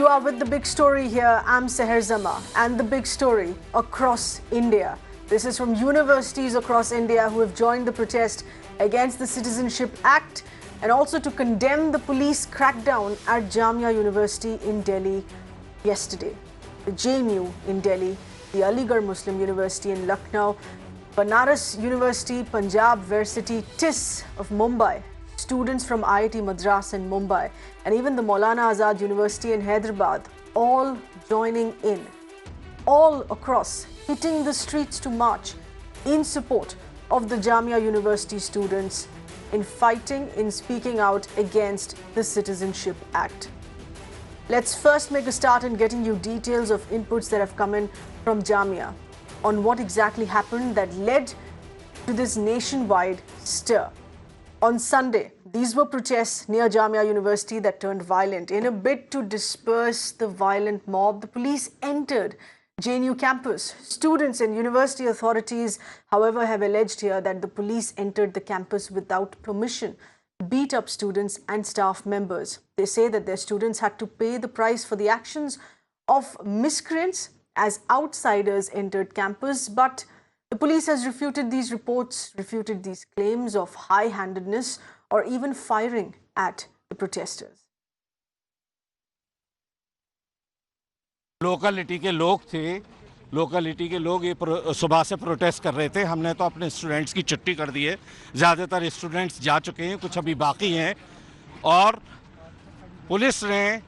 You are with the big story here. I'm Seher Zama, and the big story across India. This is from universities across India who have joined the protest against the Citizenship Act and also to condemn the police crackdown at Jamia University in Delhi yesterday. The JMU in Delhi, the Aligarh Muslim University in Lucknow, Banaras University, Punjab Varsity, TIS of Mumbai, students from IIT Madras in Mumbai, and even the Maulana Azad University in Hyderabad, all joining in, all across, hitting the streets to march in support of the Jamia University students in fighting, in speaking out against the Citizenship Act. Let's first make a start in getting you details of inputs that have come in from Jamia on what exactly happened that led to this nationwide stir. On Sunday, these were protests near Jamia University that turned violent. In a bid to disperse the violent mob, the police entered JNU campus. Students and university authorities, however, have alleged here that the police entered the campus without permission, beat up students and staff members. They say that their students had to pay the price for the actions of miscreants as outsiders entered campus, but the police has refuted these reports, refuted these claims of high-handedness or even firing at the protesters. Locality के लोग ये सुबह से protest कर रहे थे। हमने तो अपने स्टूडेंट्स की छुट्टी कर दी है। ज़्यादातर स्टूडेंट्स जा चुके हैं, कुछ अभी बाकी हैं। और पुलिस ने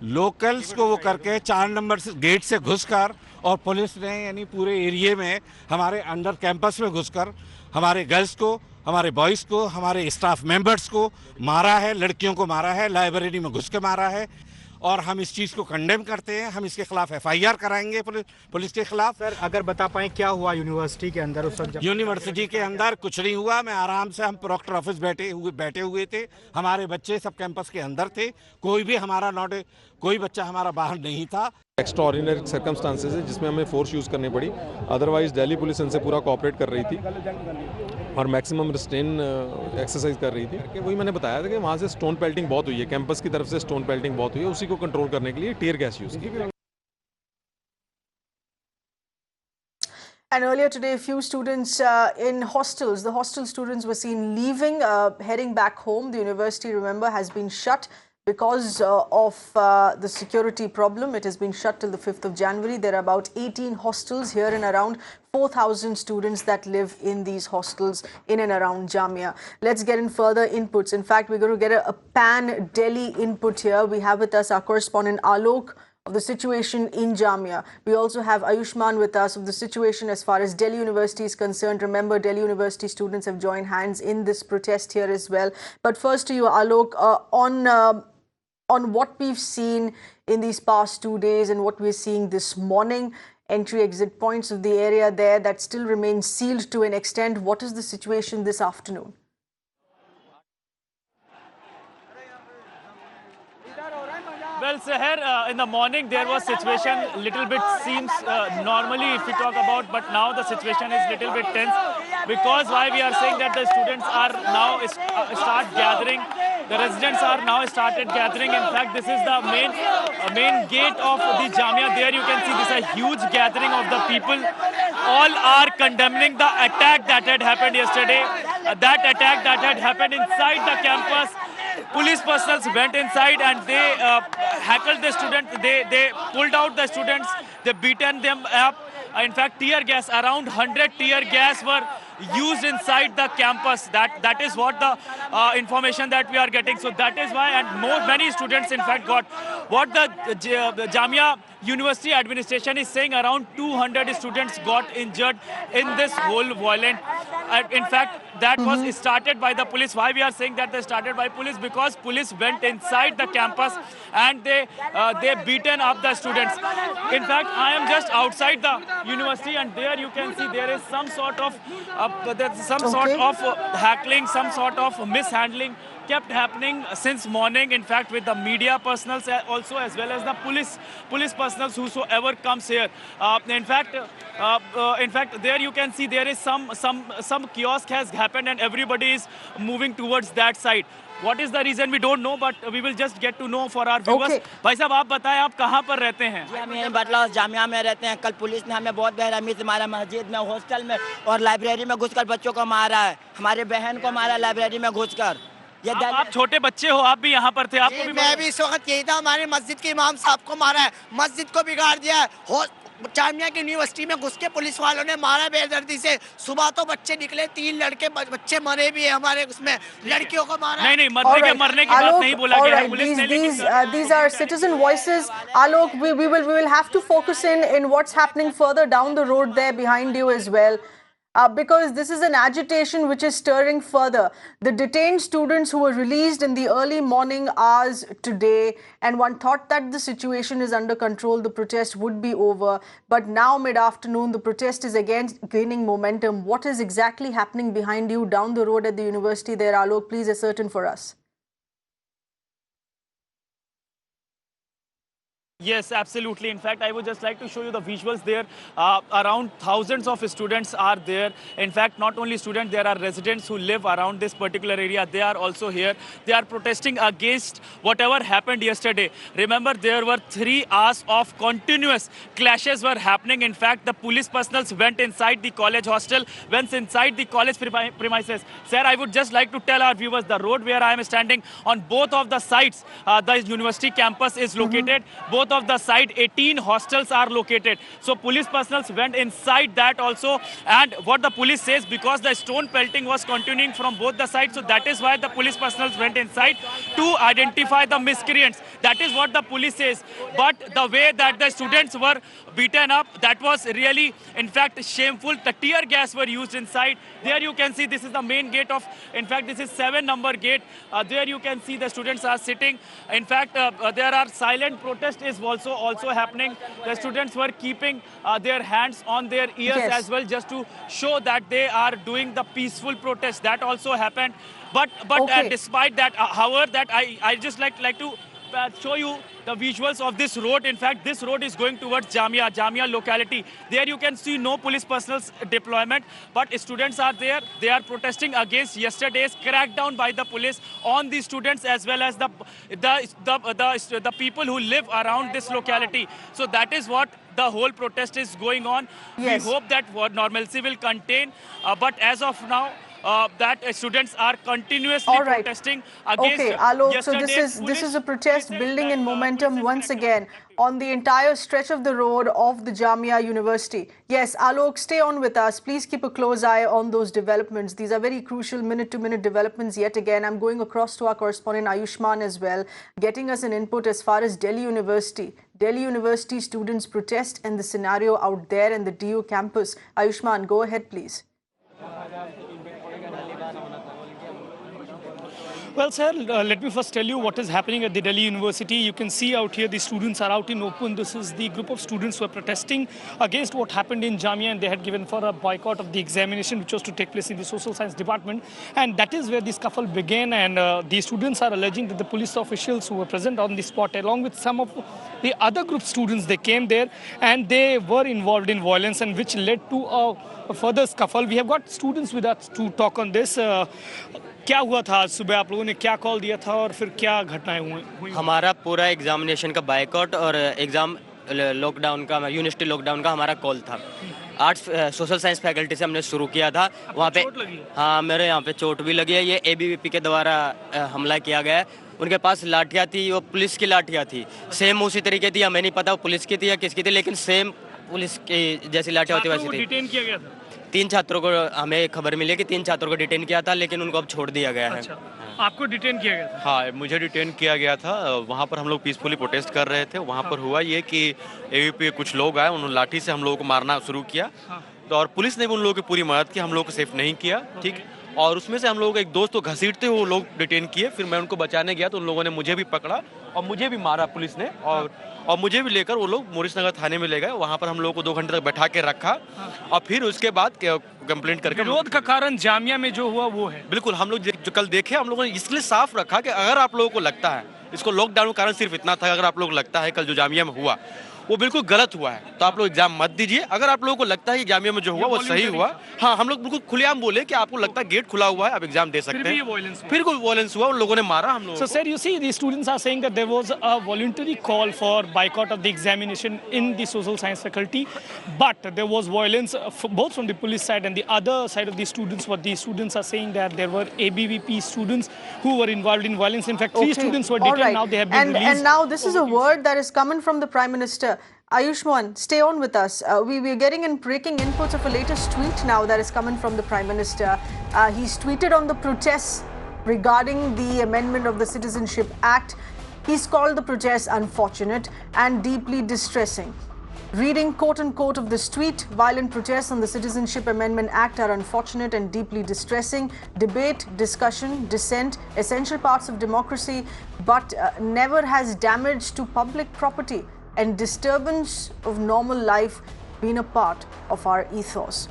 लोकल्स को वो करके 4 नंबर से गेट से घुसकर, और पुलिस ने यानी पूरे एरिया में हमारे अंडर कैंपस में घुसकर हमारे गर्ल्स को, हमारे बॉयज़ को, हमारे स्टाफ मेंबर्स को मारा है, लड़कियों को मारा है, लाइब्रेरी में घुस के मारा है। और हम इस चीज़ को कंडेम करते हैं। हम इसके खिलाफ FIR कराएंगे पुलिस के खिलाफ। सर, अगर बता पाएं क्या हुआ यूनिवर्सिटी के अंदर उस वक्त? यूनिवर्सिटी के अंदर कुछ नहीं हुआ। मैं आराम से, हम प्रॉक्टर ऑफिस बैठे हुए थे। हमारे बच्चे सब कैंपस के अंदर थे। कोई बच्चा हमारा बाहर नहीं था। एक्स्ट्राऑर्डिनरी सर्कमस्टांसेस है जिसमें हमें फोर्स यूज़ करनी पड़ी। अदरवाइज दिल्ली पुलिस इनसे पूरा कोऑपरेट कर रही थी और मैक्सिमम रिस्ट्रेन एक्सरसाइज कर रही थी। वही मैंने बताया था कि वहाँ से स्टोन पेल्टिंग बहुत हुई है, कैंपस की तरफ से स्टोन पेल्टिंग बहुत हुई है। उसी को कंट्रोल करने के लिए टीयर गैस यूज़ की। And earlier today, a few students in hostels, the hostel students were seen leaving, heading back home. The university, remember, has been shut because of the security problem. It has been shut till the 5th of January. There are about 18 hostels here and around 4,000 students that live in these hostels in and around Jamia. Let's get in further inputs. In fact, we're going to get a pan-Delhi input here. We have with us our correspondent Alok of the situation in Jamia. We also have Ayushman with us of the situation as far as Delhi University is concerned. Remember, Delhi University students have joined hands in this protest here as well. But first to you, Alok, on what we've seen in these past 2 days and what we're seeing this morning, entry-exit points of the area there that still remain sealed to an extent. What is the situation this afternoon? Well, Seher, in the morning there was situation little bit seems normally if we talk about, but now the situation is little bit tense because why we are saying that the students are now start gathering, the residents are now started gathering. In fact, this is the main gate of the Jamia. There you can see this is a huge gathering of the people. All are condemning the attack that had happened yesterday, that attack that had happened inside the campus. Police personnel went inside and they heckled the students, they pulled out the students, they beaten them up. In fact, tear gas, around 100 tear gas were used inside the campus. That is what the information that we are getting. So that is why, and many students in fact got what the Jamia University administration is saying, around 200 students got injured in this whole violent. In fact, that was started by the police. Why we are saying that they started by police? Because police went inside the campus and they beaten up the students. In fact, I am just outside the university and there you can see there is some sort of heckling, some sort of mishandling kept happening since morning. In fact, with the media personnel also, as well as the police personnel, whosoever comes here. In fact, there you can see there is some kiosk has happened and everybody is moving towards that side. What is the reason we don't know, but we will just get to know for our viewers. Okay. भाई साहब आप बताएं आप कहाँ पर रहते हैं? जी हम यहीं बटला जामिया में रहते हैं। कल पुलिस ने हमें बहुत बेरहमी से मारा, मस्जिद में, हॉस्टल में और लाइब्रेरी में घुसकर बच्चों को मारा है। हमारी बहन को मारा लाइब्रेरी में घुसकर। ये आप छोटे बच्चे हो, आप भी यहाँ पर थे, आपको भी मैं भी इस वक्त यही था। हमारे मस्जिद के इमाम साहब को मारा है, मस्जिद को बिगाड़ दिया है। जामिया की यूनिवर्सिटी में घुस के पुलिस वालों ने मारा बेदर्दी से। सुबह तो बच्चे निकले, 3 लड़के बच्चे मरे भी है हमारे, उसमें लड़कियों को मारा। नहीं मरने की बात नहीं बोला गया है पुलिस ने, लेकिन these are citizen voices. Alok, we will have to focus in what's happening further down the road there behind you as well. Because this is an agitation which is stirring further. The detained students who were released in the early morning hours today, and one thought that the situation is under control, the protest would be over. But now mid-afternoon, the protest is again gaining momentum. What is exactly happening behind you down the road at the university there, Alok? Please ascertain for us. Yes, absolutely. In fact, I would just like to show you the visuals there. Around thousands of students are there. In fact, not only students, there are residents who live around this particular area. They are also here. They are protesting against whatever happened yesterday. Remember, there were 3 hours of continuous clashes were happening. In fact, the police personnel went inside the college hostel, went inside the college premises. Sir, I would just like to tell our viewers, the road where I am standing, on both of the sides, the university campus is located. Both of the side 18 hostels are located. So police personnel went inside that also, and what the police says, because the stone pelting was continuing from both the sides, so that is why the police personnel went inside to identify the miscreants. That is what the police says. But the way that the students were beaten up, that was really, in fact, shameful. The tear gas were used inside. There you can see this is the main gate of, in fact, this is 7 number gate. There you can see the students are sitting. In fact, there are silent protest is also happening. The students were keeping their hands on their ears as well, just to show that they are doing the peaceful protest. That also happened. But despite that, however, that I just like to show you the visuals of this road. In fact, this road is going towards Jamia locality. There you can see no police personnel's deployment, but students are there. They are protesting against yesterday's crackdown by the police on the students as well as the people who live around this locality. So that is what the whole protest is going on. Yes. We hope that normalcy will contain, but as of now, that students are continuously protesting against. Okay, Alok, so this is a protest building in momentum once again on the entire stretch of the road of the Jamia University. Yes, Alok, stay on with us. Please keep a close eye on those developments. These are very crucial minute-to-minute developments yet again. I'm going across to our correspondent Ayushman as well, getting us an input as far as Delhi University. Delhi University students protest and the scenario out there in the DU campus. Ayushman, go ahead, please. Well, sir, let me first tell you what is happening at the Delhi University. You can see out here the students are out in open. This is the group of students who are protesting against what happened in Jamia, and they had given for a boycott of the examination which was to take place in the social science department. And that is where the scuffle began, and the students are alleging that the police officials who were present on the spot, along with some of the other group students, they came there and they were involved in violence, and which led to a further scuffle. We have got students with us to talk on this. क्या हुआ था आज सुबह, आप लोगों ने क्या call दिया था और फिर क्या घटनाएं हुई? हमारा पूरा एग्जामिनेशन का बायकॉट और एग्ज़ाम लॉकडाउन का, यूनिवर्सिटी लॉकडाउन का हमारा कॉल था। आर्ट्स सोशल साइंस फैकल्टी से हमने शुरू किया था। वहाँ पे हाँ, मेरे यहाँ पे चोट भी लगी है। ये ABVP के द्वारा हमला किया गया है। उनके पास लाठियाँ थी, वो पुलिस की लाठियाँ थी, सेम उसी तरीके थी। हमें नहीं पता वो पुलिस की थी या किसकी थी, लेकिन सेम पुलिस की जैसी लाठियाँ होती वैसी थी। डिटेन किया गया था 3 छात्रों को, हमें खबर मिली कि 3 छात्रों को डिटेन किया था, लेकिन उनको अब छोड़ दिया गया है। अच्छा, आपको डिटेन किया गया था? हाँ, मुझे डिटेन किया गया था। वहाँ पर हम लोग पीसफुली प्रोटेस्ट कर रहे थे। वहाँ पर हुआ ये कि AVP के कुछ लोग आए, उन्होंने लाठी से हम लोगों को मारना शुरू किया। तो और पुलिस ने भी उन लोगों की पूरी मदद की, हम लोगों को सेफ नहीं किया। ठीक, और उसमें से हम लोगों को एक दोस्त को घसीटते हुए वो लोग डिटेन किए। फिर मैं उनको बचाने गया तो उन लोगों ने मुझे भी पकड़ा और मुझे भी मारा पुलिस ने, और मुझे भी लेकर वो लोग मोरिस नगर थाने में ले गए। वहाँ पर हम लोगों को 2 घंटे तक बैठा के रखा और फिर उसके बाद कंप्लेंट करके। विरोध का कारण जामिया में जो हुआ वो है? बिल्कुल, हम लोग जो कल देखे, हम लोगों ने इसलिए साफ रखा कि अगर आप लोगों को लगता है इसको लॉकडाउन का कारण सिर्फ इतना था, अगर आप लोग लगता है कल जो जामिया में हुआ वो बिल्कुल गलत हुआ है, तो आप लोग एग्जाम मत दीजिए। अगर आप लोगों को लगता है कि जामिया में जो हुआ वो सही हुआ, हाँ, हम लोग बिल्कुल खुलेआम बोले कि आपको लगता है गेट खुला हुआ है, आप एग्जाम दे सकते हैं। फिर कोई वायलेंस हुआ, उन लोगों ने मारा हम लोगों को। So, sir, you see, the students are saying that there was a voluntary call for boycott of the examination in the social science faculty, but there was violence both from the police side and the other side of the students. What the students are saying that there were ABVP students who were involved in violence. In fact, 3 students were detained. Right. Now they have been released. And now this is a word that is coming from the Prime Minister. Ayushman, stay on with us. We are getting in breaking inputs of a latest tweet now that is coming from the Prime Minister. He's tweeted on the protests regarding the amendment of the Citizenship Act. He's called the protests unfortunate and deeply distressing. Reading quote-unquote of this tweet, violent protests on the Citizenship Amendment Act are unfortunate and deeply distressing. Debate, discussion, dissent, essential parts of democracy, but never has damage to public property and disturbance of normal life been a part of our ethos.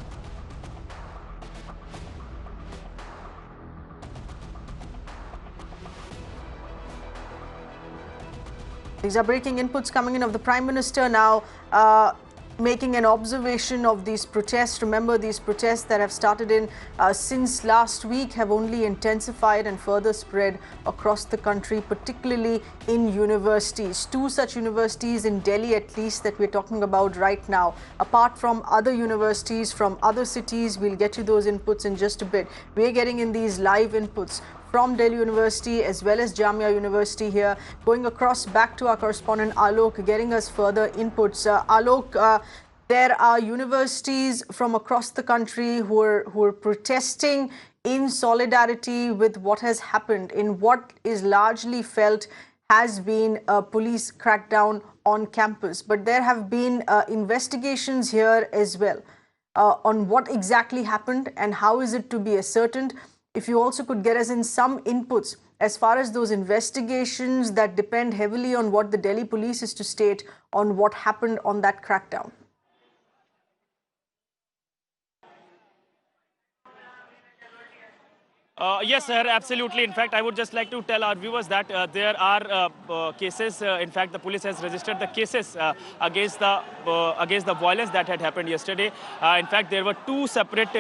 These are breaking inputs coming in of the Prime Minister now making an observation of these protests. Remember, these protests that have started in since last week have only intensified and further spread across the country, particularly in universities. 2 such universities in Delhi at least that we're talking about right now. Apart from other universities from other cities, we'll get you those inputs in just a bit. We're getting in these live inputs from Delhi University as well as Jamia University here. Going across back to our correspondent Alok, getting us further inputs. Alok, there are universities from across the country who are protesting in solidarity with what has happened in what is largely felt has been a police crackdown on campus. But there have been investigations here as well on what exactly happened and how is it to be ascertained. If you also could get us in some inputs as far as those investigations that depend heavily on what the Delhi police is to state on what happened on that crackdown. Yes, sir, absolutely. In fact, I would just like to tell our viewers that there are cases. In fact, the police has registered the cases against the violence that had happened yesterday. In fact, there were 2 separate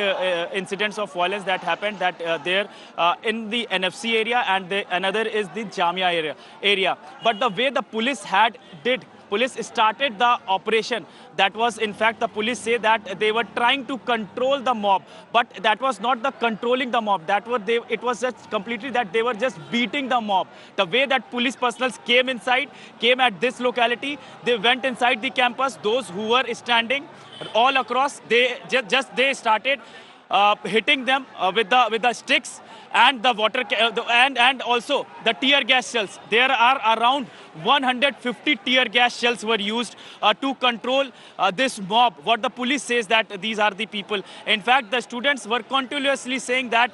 incidents of violence that happened there in the NFC area, and another is the Jamia area. But the way the police police started the operation. That was, in fact, the police say that they were trying to control the mob, but that was not the controlling the mob. It was just completely that they were just beating the mob. The way that police personnel came at this locality, they went inside the campus. Those who were standing all across, they started hitting them with the sticks and the water and also the tear gas shells. There are around 150 tear gas shells were used to control this mob. What the police says that these are the people. In fact, the students were continuously saying that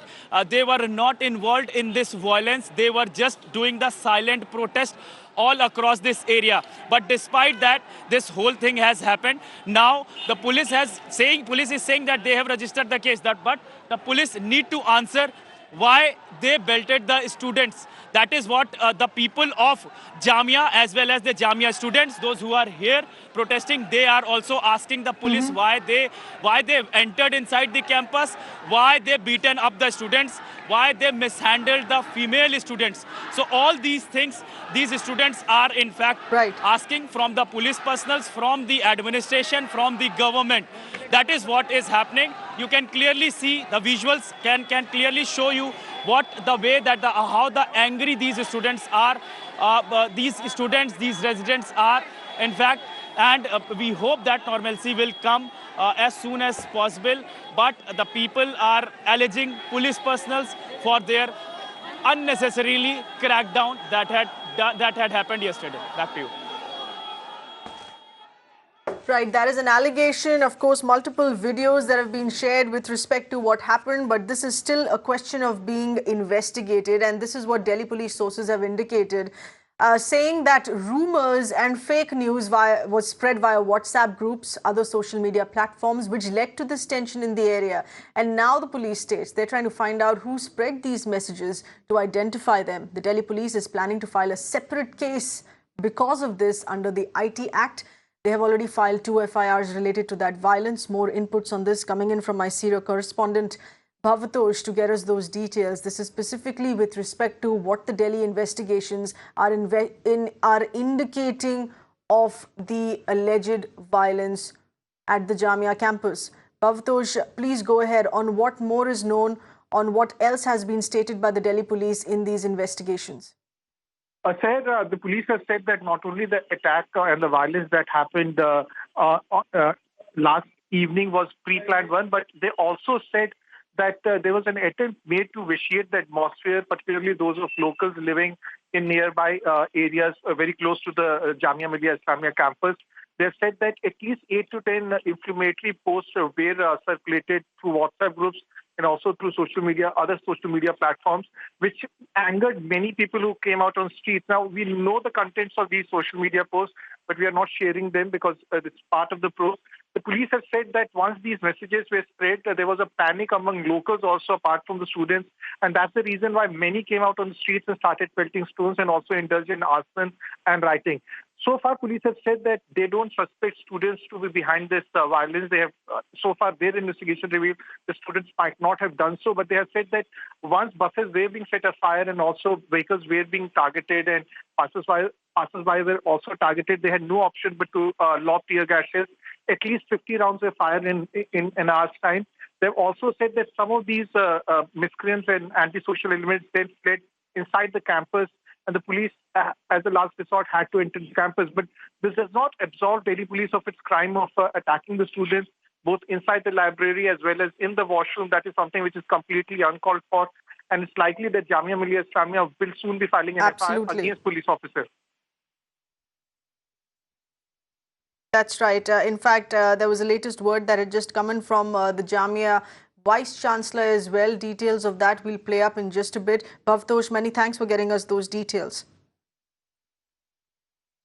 they were not involved in this violence. They were just doing the silent protest all across this area. But despite that, this whole thing has happened. Now the police is saying that they have registered the case, but the police need to answer why they belted the students. That is what the people of Jamia as well as the Jamia students, those who are here protesting, they are also asking the police why they entered inside the campus, why they beaten up the students, why they mishandled the female students. So all these things, these students are in fact asking from the police personnel, from the administration, from the government. That is what is happening. You can clearly see the visuals can clearly show you what the way that how the angry these students are, these residents are, in fact, and we hope that normalcy will come as soon as possible. But the people are alleging police personnel for their unnecessarily crackdown that had happened yesterday. Back to you. Right, that is an allegation. Of course, multiple videos that have been shared with respect to what happened, but this is still a question of being investigated, and this is what Delhi police sources have indicated, saying that rumors and fake news was spread via WhatsApp groups, other social media platforms, which led to this tension in the area. And now the police states they're trying to find out who spread these messages to identify them. The Delhi police is planning to file a separate case because of this under the IT Act. They have already filed 2 FIRs related to that violence. More inputs on this coming in from my senior correspondent Bhavatosh to get us those details. This is specifically with respect to what the Delhi investigations are indicating of the alleged violence at the Jamia campus. Bhavatosh, please go ahead on what more is known, on what else has been stated by the Delhi police in these investigations. Sir, the police have said that not only the attack and the violence that happened last evening was pre-planned one, but they also said that there was an attempt made to vitiate the atmosphere, particularly those of locals living in nearby areas very close to the Jamia Millia Islamia campus. They have said that at least 8 to 10 inflammatory posts were circulated through WhatsApp groups and also through social media, other social media platforms, which angered many people who came out on streets. Now, we know the contents of these social media posts, but we are not sharing them because it's part of the process. The police have said that once these messages were spread, there was a panic among locals also, apart from the students. And that's the reason why many came out on the streets and started pelting stones and also indulged in arson and rioting. So far, police have said that they don't suspect students to be behind this violence. They have, so far, their investigation revealed the students might not have done so, but they have said that once buses were being set afire and also vehicles were being targeted and passers-by were also targeted, they had no option but to lob tear gases. At least 50 rounds were fired in an hour's time. They've also said that some of these miscreants and antisocial elements then fled inside the campus, and the police, as a last resort, had to enter the campus. But this does not absolve Delhi police of its crime of attacking the students, both inside the library as well as in the washroom. That is something which is completely uncalled for. And it's likely that Jamia Millia Islamia will soon be filing an FIR against police officers. That's right. In fact, there was a latest word that had just come in from the Jamia Vice Chancellor as well. Details of that will play up in just a bit. Bhavatosh, many thanks for getting us those details.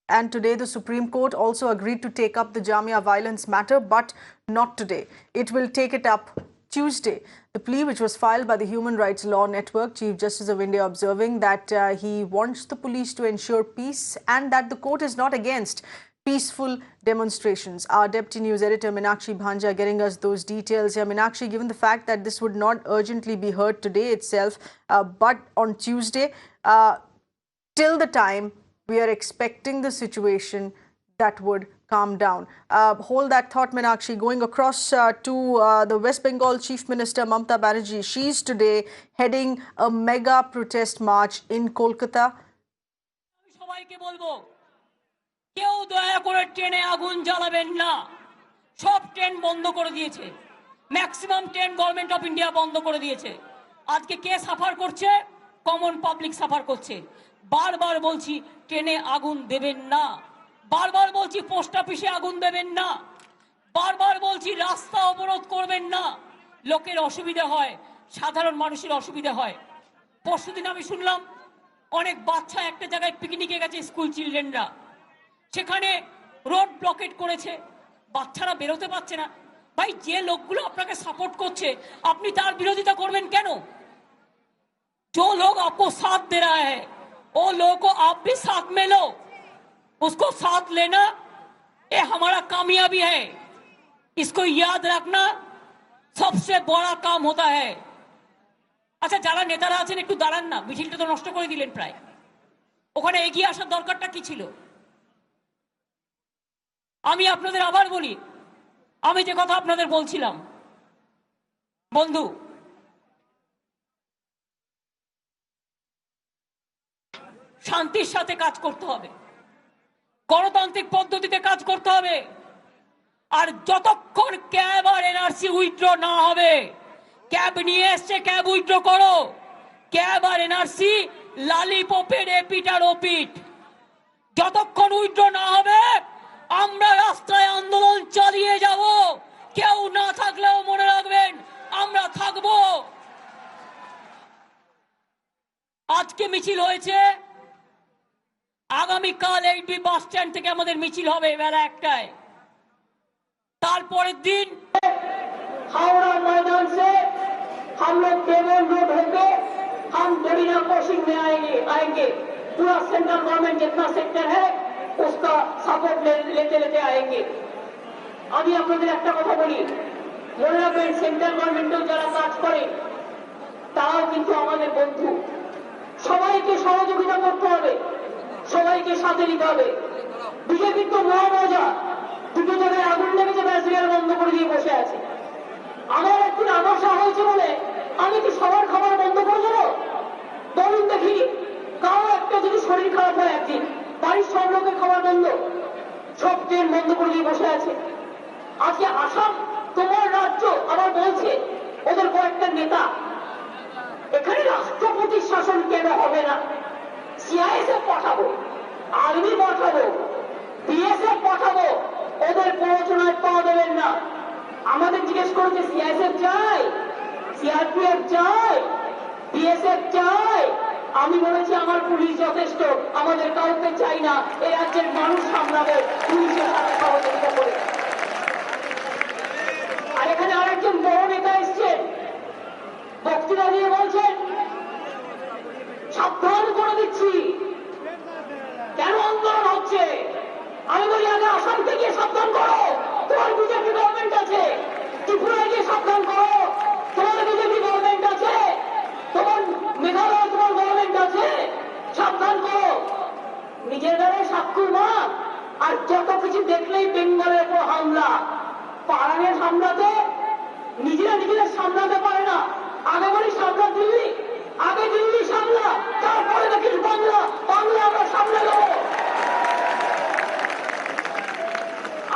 And today, the Supreme Court also agreed to take up the Jamia violence matter, but not today. It will take it up Tuesday. The plea, which was filed by the Human Rights Law Network, Chief Justice of India observing that he wants the police to ensure peace and that the court is not against peaceful demonstrations. Our Deputy News Editor Meenakshi Bhanja getting us those details here. Meenakshi, given the fact that this would not urgently be heard today itself, but on Tuesday, till the time we are expecting the situation that would calm down. Hold that thought, Meenakshi. Going across to the West Bengal Chief Minister Mamata Banerjee. She's today heading a mega protest march in Kolkata. কেউ দয়া করে ট্রেনে আগুন জ্বালাবেন না, সব train বন্ধ করে দিয়েছে, maximum train government of India বন্ধ করে দিয়েছে। আজকে কে সাফার করছে? কমন পাবলিক সাফার করছে। বারবার বলছি ট্রেনে আগুন দেবেন না, বারবার বলছি পোস্ট অফিসে আগুন দেবেন না, বারবার বলছি রাস্তা অবরোধ করবেন না। লোকের অসুবিধা হয়, সাধারণ মানুষের অসুবিধা হয়। পরশুদিন আমি শুনলাম অনেক বাচ্চা একটা জায়গায় পিকনিকে গেছে, স্কুল চিলড্রেনরা, সেখানে রোড ব্লকেট করেছে, বাচ্চারা বেরোতে পারছে না। ভাই, যে লোকগুলো আপনাকে সাপোর্ট করছে আপনি তার বিরোধিতা করবেন কেন? जो लोग आपको साथ दे रहा है वो लोगों को आप भी साथ में लो, उसको साथ लेना ये हमारा कामयाबी है। इसको याद रखना सबसे बड़ा काम होता है। আচ্ছা, যারা নেতারা আছেন একটু দাঁড়ান না, মিছিলটা তো নষ্ট করে দিলেন প্রায়। ওখানে এগিয়ে আসার দরকারটা কি ছিল? আমি আপনাদের আবার বলি, আমি যে কথা আপনাদের বলছিলাম, বন্ধু, শান্তির সাথে কাজ করতে হবে, গণতান্ত্রিক পদ্ধতিতে কাজ করতে হবে। আর যতক্ষণ ক্যাব আর এনআরসি উইথড্র না হবে, ক্যাব নিয়ে এসছে, ক্যাব উইথড্র করো, ক্যাব আর এনআরসি লালিপপের এপিট আর ওপিট, যতক্ষণ উইথড্র না হবে আমরা রাস্তায় আন্দোলন চালিয়ে যাব। কেউ না থাকলেও মনে রাখবেন আমরা থাকব। আজকে মিছিল হয়েছে, আগামীকাল এইচবি বাস স্ট্যান্ড থেকে আমাদের মিছিল হবে বেলা 1টায়। তারপরের দিন हावड़ा मैदान से हम लोग केवल रोड होंगे, हम गरीना क्रॉसिंग में आएंगे। पूरा सेंट्रल गवर्नमेंट जितना सेक्टर है उसका सपोर्ट लेते लेते आएंगे। আমি আপনাদের একটা কথা বলি, মনে রাখবেন সেন্ট্রাল গভর্নমেন্টেও যারা কাজ করে তারাও কিন্তু আমাদের বন্ধু। সবাইকে সহযোগিতা করতে হবে, সবাইকে সাথে নিতে হবে। বিজেপির তো মহা মজা, দুটো জায়গায় আগুন লেগেছে, ব্যাসিয়ার বন্ধ করে দিয়ে বসে আছে। আমার একদিন আমাশা হয়েছে বলে আমি কি সবার খাবার বন্ধ করে দেবো? বলুন দেখি, কারো একটা যদি শরীর খারাপ হয় একদিন, বাড়ির সব লোকের খাবার বন্ধ, সব ট্রেন বন্ধ করে দিয়ে বসে আছে। আজকে আসাম তোমার রাজ্য আবার বলছে ওদের কয়েকটা নেতা এখানে রাষ্ট্রপতির শাসন কেন হবে না, সিআইএসএফ পাঠাবো, আর্মি পাঠাবো, বিএসএফ পাঠাবো, ওদের প্ররোচনায় পা দেবেন না। আমাদের জিজ্ঞেস করেছে সিআইএসএফ চাই, সিআরপিএফ চাই, বিএসএফ চাই। আমি বলেছি আমার পুলিশ যথেষ্ট, আমাদের কাউকে চাই না, এই রাজ্যের মানুষ সামলাবে পুলিশের সাথে সহযোগিতা করে। আর এখানে আরেকজন বড় নেতা এসছেন, বক্তৃতা দিয়ে বলছেন সাবধান করে দিচ্ছি, কেন আন্দোলন হচ্ছে? আমি বলি আগে আসাম থেকে সাবধান করো, তোমার বিজেপি গভর্নমেন্ট আছে। ত্রিপুরায় গিয়ে সাবধান করো, তোমার বিজেপি গভর্নমেন্ট আছে। তোমার মেঘালয় তোমার গভর্নমেন্ট আছে, সাবধান করো। নিজের দ্বারাই সাক্ষর মা, আর যত কিছু দেখলেই বেঙ্গলের উপর হামলা। পাড়ানে সামলাতে নিজেরা নিজেরা সামলাতে পারে না। আগে বলি সামলা দিল্লি, আগে দিল্লি সামলা, তারপরে দেখিস বাংলা, বাংলা আমরা সামলে দেবো।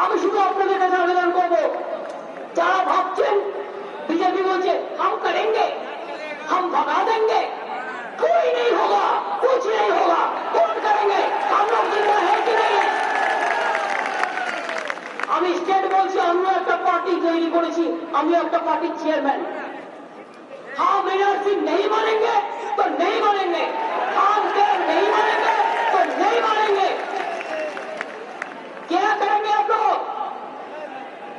আমি শুধু আপনাদের কাছে আবেদন করবো, যারা ভাবছেন बीजेपी बोलছে हम करेंगे, हम भगा देंगे, कोई नहीं होगा, कुछ नहीं होगा, कौन करेंगे? हम लोग जिंदा है कि नहीं? আমি স্টেট বলছি, আমিও একটা পার্টি তৈরি করেছি, আমিও একটা পার্টির চেয়ারম্যান। हम एनआरसी नहीं मानेंगे तो नहीं मानेंगे, हम नहीं मानेंगे तो नहीं मानेंगे। क्या करेंगे आप लोग?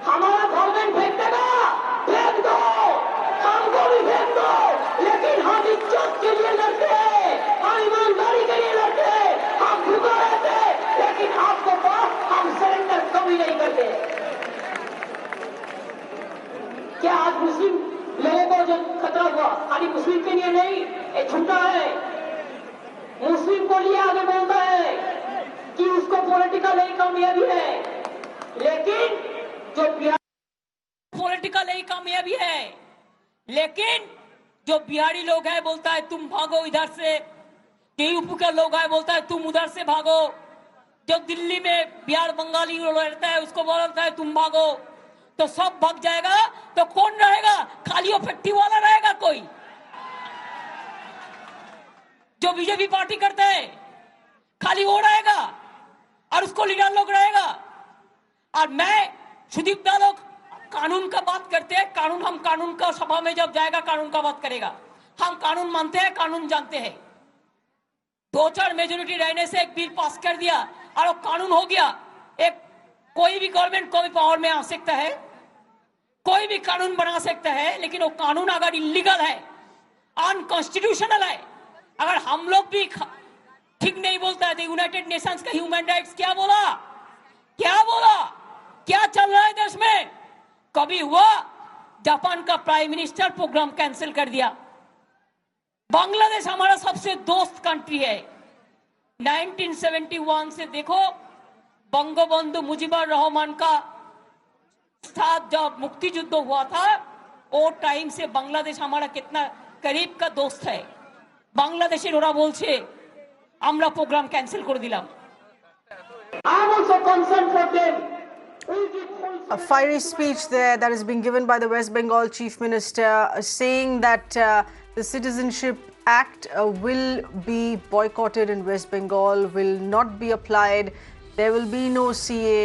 हमारा गवर्नमेंट फेंक देगा, फेंक दो, हमको भी फेंक दो, लेकिन हम इज्जत के लिए लड़ते हैं, हम ईमानदारी के लिए लड़ते हैं, हम भूखा रहते हैं, लेकिन आपको पास हम सरेंडर कभी नहीं करते। क्या आज मुस्लिम लोगों को जो खतरा हुआ खाली मुस्लिम के लिए नहीं, ये झूठा है। मुस्लिम को लिए आगे बोलता है कि उसको पॉलिटिकल ही कामयाबी है, लेकिन जो पॉलिटिकल ही कामयाबी है, लेकिन जो बिहारी लोग है बोलता है तुम भागो इधर से, जो यूपी का लोग है बोलता है तुम उधर से भागो, जो दिल्ली में बिहार बंगाली रहता है उसको बोलता है तुम भागो, तो सब भाग जाएगा तो कौन रहेगा? खाली वो फैक्ट्री वाला रहेगा कोई, जो बीजेपी पार्टी करता है खाली वो रहेगा और उसको लीडर लोग रहेगा। और मैं सुदीप दा लोग कानून का बात करते हैं, कानून हम कानून का सभा में जब जाएगा कानून का बात करेगा। हम कानून मानते हैं, कानून जानते हैं। 2-4 मेजोरिटी रहने से एक बिल पास कर दिया और वो कानून हो गया। एक कोई भी गवर्नमेंट कोई पावर में आ सकता है, कोई भी कानून बना सकता है, लेकिन वो कानून अगर इलीगल है, अनकॉन्स्टिट्यूशनल है, अगर हम लोग भी ठीक नहीं बोलता है तो यूनाइटेड नेशंस का ह्यूमन राइट्स क्या बोला, क्या बोला, क्या चल रहा है देश में? कभी हुआ जापान का प्राइम मिनिस्टर प्रोग्राम कैंसिल कर दिया। बांग्लादेश हमारा सबसे दोस्त कंट्री है। 1971 से देखो, बंगबंधु मुजिबुर रहमान का साथ जब मुक्ति युद्ध हुआ था, वो टाइम से बांग्लादेश हमारा कितना करीब का दोस्त है। बांग्लादेशेर ओरा बोलছে আমরা প্রোগ্রাম ক্যান্সেল করে দিলাম। I am also concerned for them. A fiery speech there that is being given by the West Bengal Chief Minister, saying that the Citizenship Act will be boycotted in West Bengal, will not be applied. There will be no CA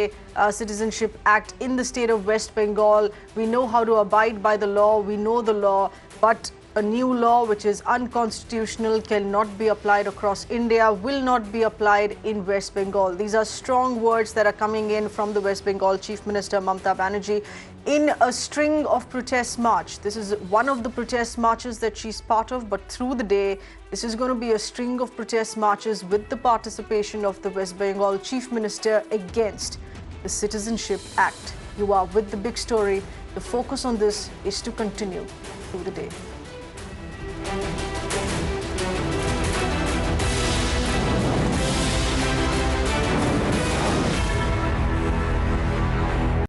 Citizenship Act in the state of West Bengal. We know how to abide by the law, we know the law, but a new law which is unconstitutional cannot be applied across India, will not be applied in West Bengal. These are strong words that are coming in from the West Bengal Chief Minister Mamata Banerjee. in a string of protest march. This is one of the protest marches that she's part of, but through the day, this is going to be a string of protest marches with the participation of the West Bengal Chief Minister against the Citizenship Act. You are with the big story. The focus on this is to continue through the day.